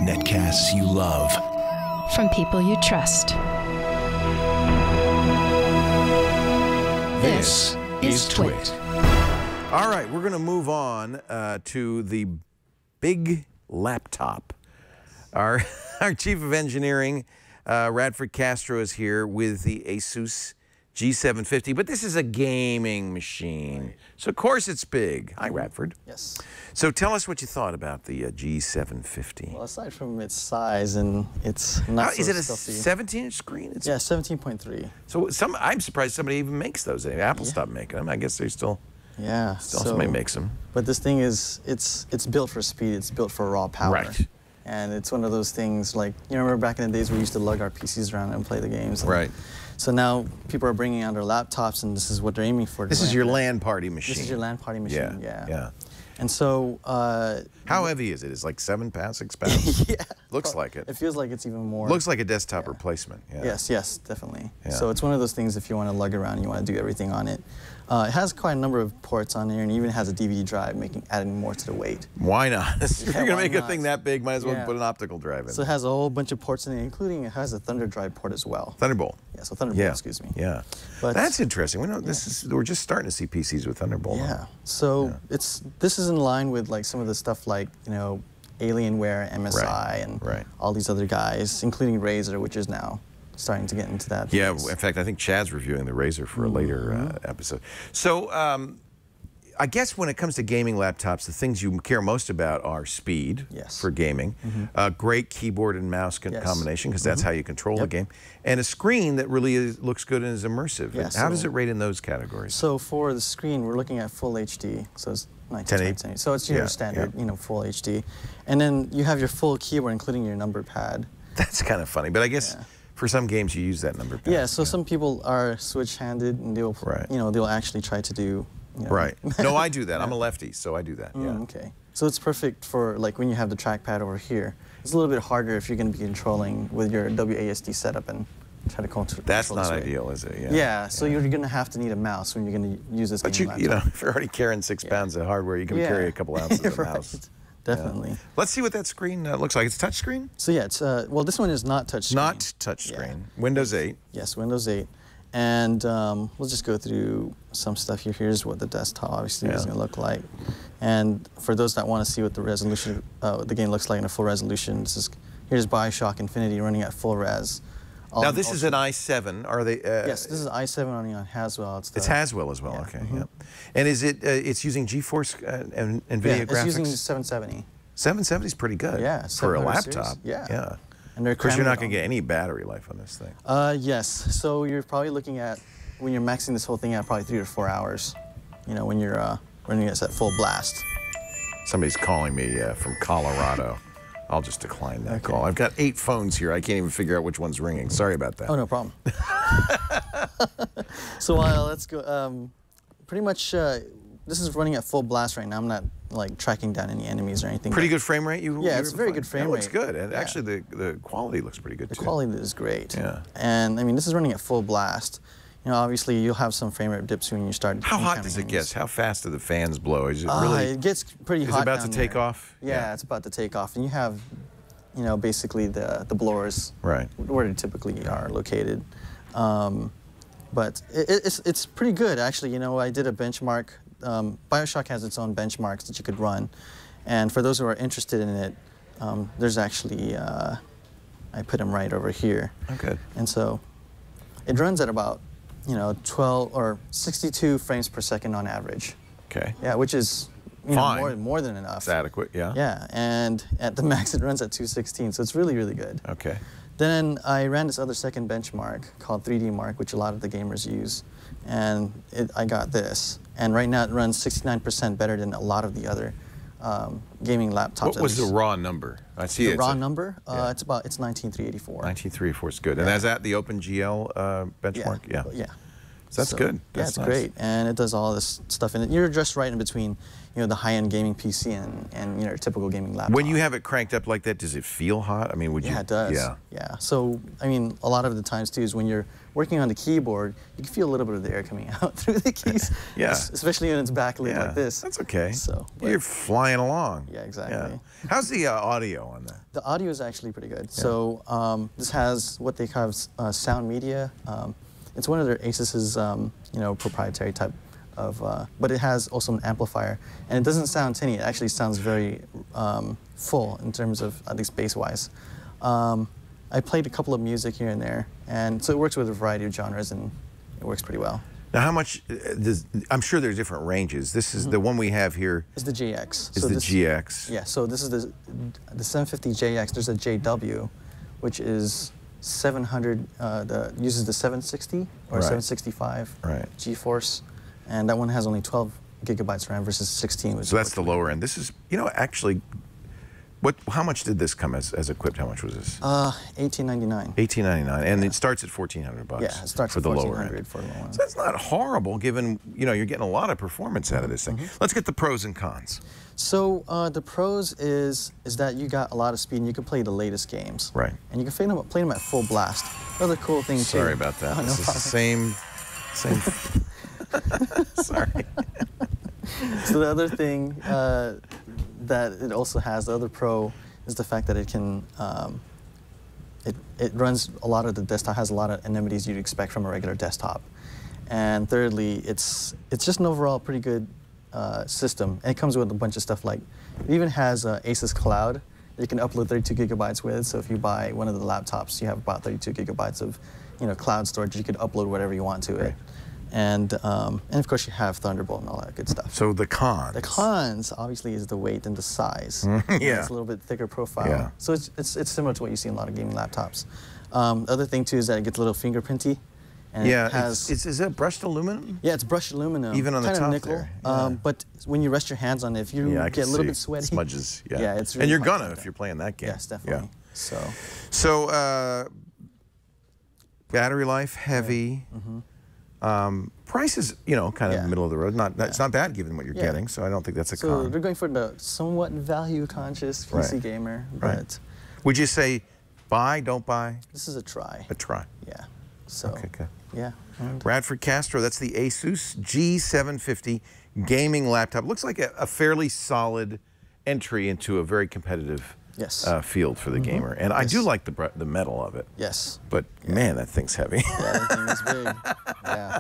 Netcasts you love. From people you trust. This is Twit. All right, we're going to move on to the big laptop. Our Chief of Engineering, Radford Castro, is here with the Asus G750, but this is a gaming machine. Right. So, of course, it's big. Hi, Radford. Yes. So, tell us what you thought about the G750. Well, aside from its size and it's not Is it a stealthy. 17-inch screen? Yeah, 17.3. So, I'm surprised somebody even makes those. Apple stopped making them. I guess they still somebody makes them. But this thing is, it's built for speed. It's built for raw power. Right. And it's one of those things like, you remember back in the days we used to lug our PCs around and play the games. Right. So now people are bringing out their laptops, and this is what they're aiming for. This is your LAN party machine. This is your LAN party machine, yeah. And so... how heavy is it? It's like 7 pounds, 6 pounds? Yeah. Looks like it. It feels like it's even more. Looks like a desktop replacement. Yeah. Yes, definitely. Yeah. So it's one of those things if you want to lug around and you want to do everything on it. It has quite a number of ports on there, and even has a DVD drive, adding more to the weight. Why not? If you're going to make a not? thing that big, might as well put an optical drive in. So it has a whole bunch of ports in it, including it has a Thunder drive port as well. Thunderbolt. Yeah, so Thunderbolt, excuse me. Yeah. But that's interesting. We know we're just starting to see PCs with Thunderbolt. Yeah. So this is in line with like some of the stuff like, you know, Alienware, MSI, and all these other guys, including Razer, which is now starting to get into that. Yeah, in fact, I think Chad's reviewing the Razer for a later episode. So I guess when it comes to gaming laptops, the things you care most about are speed for gaming, great keyboard and mouse combination, because that's how you control the game, and a screen that really looks good and is immersive. Yeah, how does it rate in those categories? So for the screen, we're looking at full HD, so it's 1920. So it's your standard, you know, full HD. And then you have your full keyboard, including your number pad. That's kind of funny, but I guess for some games you use that number pad. Yeah, so some people are switch-handed, and they'll, you know, they'll actually try to do, you know. No, I do that. I'm a lefty, so I do that, Okay. So it's perfect for, like, when you have the trackpad over here. It's a little bit harder if you're going to be controlling with your WASD setup and try to control. That's not ideal, is it? Yeah, so you're going to have to need a mouse when you're going to use this. But you know, if you're already carrying 6 pounds of hardware, you can carry a couple ounces of mouse. Definitely. Let's see what that screen looks like. It's touchscreen? So yeah, it's well, this one is not touchscreen. Not touchscreen. Yeah. Windows 8. Yes, Windows 8. And we'll just go through some stuff here. Here's what the desktop obviously is going to look like. And for those that want to see what the resolution, the game looks like in a full resolution, here's BioShock Infinity running at full res. Now this is an i7. Are they? Yes, this is i7 running on Haswell. It's Haswell as well. Okay. Yeah. And is it? It's using GeForce and NVIDIA graphics. It's using 770. 770 is pretty good. Yeah. For a laptop. Series. Yeah. And of course, you're not going to get any battery life on this thing. Yes. So you're probably looking at, when you're maxing this whole thing out, probably 3 or 4 hours. You know, when you're running it at full blast. Somebody's calling me from Colorado. I'll just decline that call. I've got 8 phones here. I can't even figure out which one's ringing. Sorry about that. Oh, no problem. So let's go. Pretty much, this is running at full blast right now. I'm not like tracking down any enemies or anything. Pretty good frame rate? Yeah, it's a very good frame rate. It looks good. And actually, the quality looks pretty good, too. The quality is great. Yeah. And, I mean, this is running at full blast. You know, obviously, you'll have some frame rate dips when you start. How hot does it get? How fast do the fans blow? Is it really? It gets pretty hot. Is it about to take off? Yeah, it's about to take off. And you have, you know, basically the blowers where they typically are located. But it's pretty good, actually. You know, I did a benchmark. BioShock has its own benchmarks that you could run. And for those who are interested in it, there's actually, I put them right over here. Okay. And so it runs at about, you know, 12 or 62 frames per second on average. Okay. Yeah, which is more than enough. It's adequate, yeah. Yeah, and at the max it runs at 216, so it's really, really good. Okay. Then I ran this other second benchmark called 3D Mark, which a lot of the gamers use, and I got this. And right now it runs 69% better than a lot of the other gaming laptops. What was the raw number? I see the raw number. It's 19384. 19384 is good. And is that the OpenGL benchmark? Yeah. That's good. That's it's great, and it does all this stuff in it. You're just right in between, the high-end gaming PC and your typical gaming laptop. When you have it cranked up like that, does it feel hot? I mean, would you? Yeah, it does. Yeah. So, I mean, a lot of the times too is when you're working on the keyboard, you can feel a little bit of the air coming out through the keys. Yeah. Especially when it's backlit like this. That's okay. So you're flying along. Yeah, exactly. Yeah. How's the audio on that? The audio is actually pretty good. Yeah. So this has what they call sound media. It's one of their Asus's, proprietary type of, but it has also an amplifier, and it doesn't sound tinny. It actually sounds very full in terms of at least bass-wise. I played a couple of music here and there, and so it works with a variety of genres, and it works pretty well. Now, how much I'm sure there's different ranges. This is the one we have here. It's the JX. Is the GX? Yeah. So this is the 750JX. There's a JW, which is 700. Uses the 760 or 765 GeForce, and that one has only 12 gigabytes RAM versus 16. So that's the lower end. This is, actually. How much did this come as equipped? How much was this? $1899. $1899, and it starts at $1,400. Yeah, it starts at $1,400 for the lower end. So that's not horrible, given you're getting a lot of performance out of this thing. Let's get the pros and cons. So the pros is that you got a lot of speed, and you can play the latest games. Right. And you can play them at full blast. Another cool thing too. Sorry about that. This is the same. Sorry. So the other thing that it also has, the other pro, is the fact that it can, it runs a lot of the desktop, has a lot of amenities you'd expect from a regular desktop. And thirdly, it's just an overall pretty good system. And it comes with a bunch of stuff like, it even has Asus Cloud that you can upload 32 gigabytes with. So if you buy one of the laptops, you have about 32 gigabytes of cloud storage. You could upload whatever you want to it. And of course you have Thunderbolt and all that good stuff. So the cons? The cons, obviously, is the weight and the size. Yeah. It's a little bit thicker profile. Yeah. So it's similar to what you see in a lot of gaming laptops. The other thing, too, is that it gets a little fingerprinty. And yeah, it has, is that brushed aluminum? Yeah, it's brushed aluminum. Even on the top kind of nickel. there. Yeah. But when you rest your hands on it, if you get a little bit sweaty. Smudges, yeah. Yeah, it's really and you're gonna if you're playing that game. Yes, definitely. Yeah. So battery life, heavy. Price is, kind of middle of the road. It's not bad given what you're getting, so I don't think that's a con. So they're going for the somewhat value-conscious PC gamer. But would you say buy, don't buy? This is a try. A try. Yeah. So. Okay, good. Yeah. Radford Castro, that's the Asus G750 gaming laptop. Looks like a fairly solid entry into a very competitive field for the gamer. And I do like the metal of it. Yes. But man, that thing's heavy. Yeah, that thing is big. Yeah.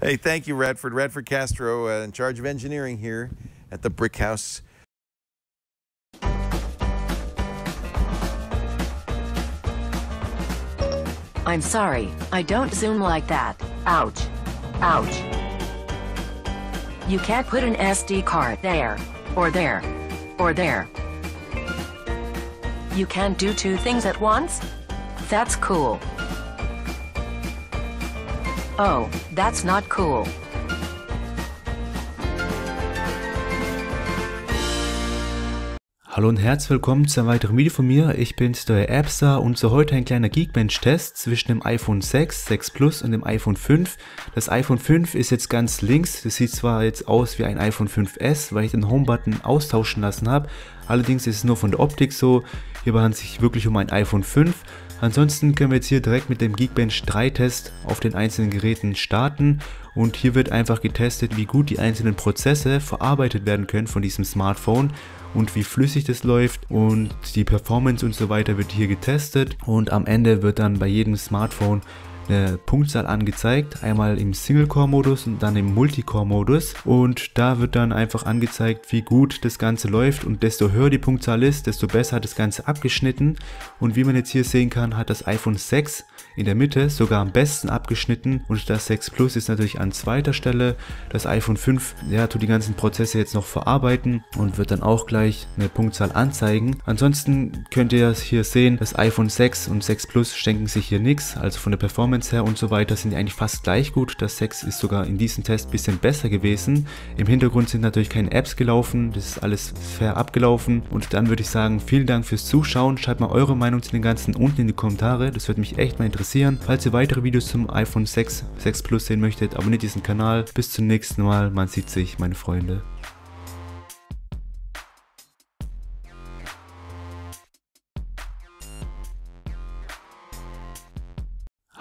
Hey, thank you, Radford. Radford Castro, in charge of engineering here at the Brick House. I'm sorry, I don't zoom like that. Ouch. Ouch. You can't put an SD card there, or there, or there. You can't do two things at once? That's cool. Oh, that's not cool. Hallo und herzlich willkommen zu einem weiteren Video von mir. Ich bin's, der Appstar, und so heute ein kleiner Geekbench-Test zwischen dem iPhone 6, 6 Plus und dem iPhone 5. Das iPhone 5 ist jetzt ganz links. Das sieht zwar jetzt aus wie ein iPhone 5S, weil ich den Home-Button austauschen lassen habe. Allerdings ist es nur von der Optik so. Hier handelt es sich wirklich um ein iPhone 5. Ansonsten können wir jetzt hier direkt mit dem Geekbench 3 Test auf den einzelnen Geräten starten. Und hier wird einfach getestet, wie gut die einzelnen Prozesse verarbeitet werden können von diesem Smartphone und wie flüssig das läuft, und die Performance und so weiter wird hier getestet, und am Ende wird dann bei jedem Smartphone eine Punktzahl angezeigt, einmal im Single-Core-Modus und dann im Multicore-Modus, und da wird dann einfach angezeigt, wie gut das Ganze läuft, und desto höher die Punktzahl ist, desto besser hat das Ganze abgeschnitten. Und wie man jetzt hier sehen kann, hat das iPhone 6 in der Mitte sogar am besten abgeschnitten, und das 6 Plus ist natürlich an zweiter Stelle. Das iPhone 5, tut die ganzen Prozesse jetzt noch verarbeiten und wird dann auch gleich eine Punktzahl anzeigen. Ansonsten könnt ihr hier sehen, das iPhone 6 und 6 Plus schenken sich hier nichts, also von der Performance Performance her und so weiter sind die eigentlich fast gleich gut. Das 6 ist sogar in diesem Test ein bisschen besser gewesen. Im Hintergrund sind natürlich keine Apps gelaufen, das ist alles fair abgelaufen. Und dann würde ich sagen, vielen Dank fürs Zuschauen. Schreibt mal eure Meinung zu den ganzen unten in die Kommentare, das würde mich echt mal interessieren. Falls ihr weitere Videos zum iPhone 6, 6 Plus sehen möchtet, abonniert diesen Kanal. Bis zum nächsten Mal, man sieht sich, meine Freunde.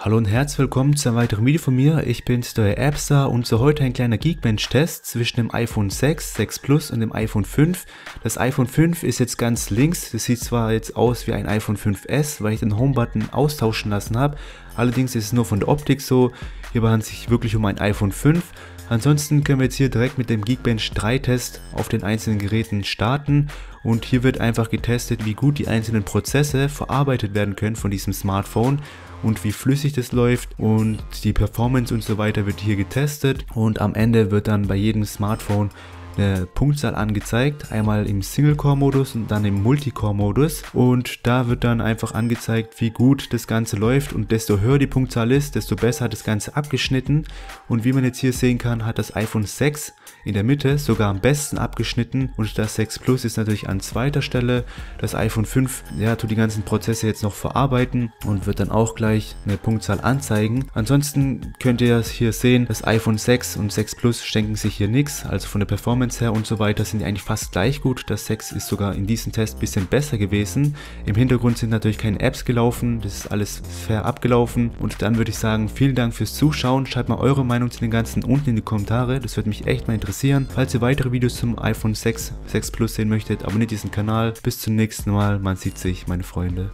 Hallo und herzlich willkommen zu einem weiteren Video von mir. Ich bin's, der Appstar, und so heute ein kleiner Geekbench-Test zwischen dem iPhone 6, 6 Plus und dem iPhone 5. Das iPhone 5 ist jetzt ganz links. Das sieht zwar jetzt aus wie ein iPhone 5S, weil ich den Home-Button austauschen lassen habe. Allerdings ist es nur von der Optik so. Hier handelt es sich wirklich um ein iPhone 5. Ansonsten können wir jetzt hier direkt mit dem Geekbench 3 Test auf den einzelnen Geräten starten. Und hier wird einfach getestet, wie gut die einzelnen Prozesse verarbeitet werden können von diesem Smartphone und wie flüssig das läuft, und die Performance und so weiter wird hier getestet, und am Ende wird dann bei jedem Smartphone eine Punktzahl angezeigt, einmal im Single-Core-Modus und dann im Multicore-Modus, und da wird dann einfach angezeigt, wie gut das Ganze läuft, und desto höher die Punktzahl ist, desto besser hat das Ganze abgeschnitten. Und wie man jetzt hier sehen kann, hat das iPhone 6 in der Mitte sogar am besten abgeschnitten, und das 6 Plus ist natürlich an zweiter Stelle. Das iPhone 5, ja, tut die ganzen Prozesse jetzt noch verarbeiten und wird dann auch gleich eine Punktzahl anzeigen. Ansonsten könnt ihr hier sehen, das iPhone 6 und 6 Plus schenken sich hier nichts, also von der Performance her und so weiter sind die eigentlich fast gleich gut. Das 6 ist sogar in diesem Test ein bisschen besser gewesen. Im Hintergrund sind natürlich keine Apps gelaufen, das ist alles fair abgelaufen. Und dann würde ich sagen, vielen Dank fürs Zuschauen. Schreibt mal eure Meinung zu den ganzen unten in die Kommentare, das würde mich echt mal interessieren. Falls ihr weitere Videos zum iPhone 6, 6 Plus sehen möchtet, abonniert diesen Kanal. Bis zum nächsten Mal, man sieht sich, meine Freunde.